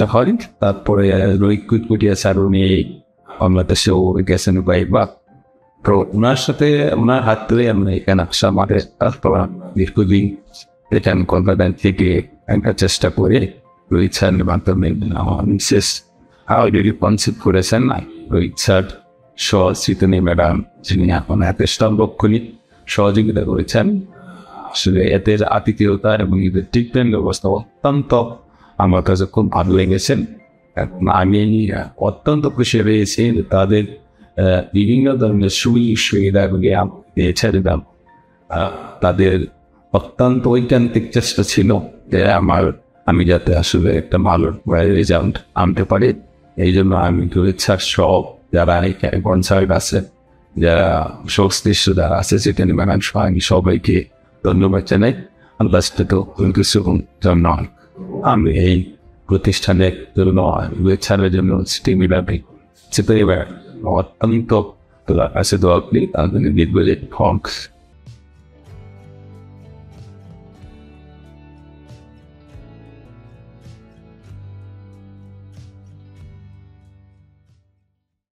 আসা হয়। তারপরে রোহিত কুটকুটিয়া স্যার উনি বাংলাদেশেও গেছেন কয়েকবার। তো ওনার সাথে ওনার হাত ধরে আমরা এখানে আসা আমাদের তারপর দীর্ঘদিন এখানে কলকাতা থেকে একটা চেষ্টা করে রোহিত স্যারের মাধ্যমে আমার মিসেস অলরেডি কনসেপ্ট করেছেন না রোহিত স্যার সচিতনী ম্যাডাম যিনি এখন হাতে সংরক্ষণী সহযোগিতা করেছেন। আসলে এদের আতিথেয়তা এবং এদের ট্রিটমেন্ট ব্যবস্থা অত্যন্ত আমার কাছে খুব ভালো লেগেছেন। আমি অত্যন্ত খুশি হয়েছি তাদের বিভিন্ন ধরনের সুবিধাগুলি দিয়েছেন। তাদের অত্যন্ত ঐকান্তিক চেষ্টা ছিল যে আমি যাতে আসলে একটা ভালো রেজাল্ট আনতে পারি। এই জন্য আমি ইচ্ছার সব যারা এখানে কনসার্ট আছে, যারা সংশ্লিষ্ট যারা আছে সেখানে আমি সবাইকে ধন্যবাদ জানাই। আল্লাহ কিছু জন্য আমি এই প্রতিষ্ঠানের জন্য ছাড়ার জন্য অত্যন্ত আছে দোয়া করি তাদের নির্বাচন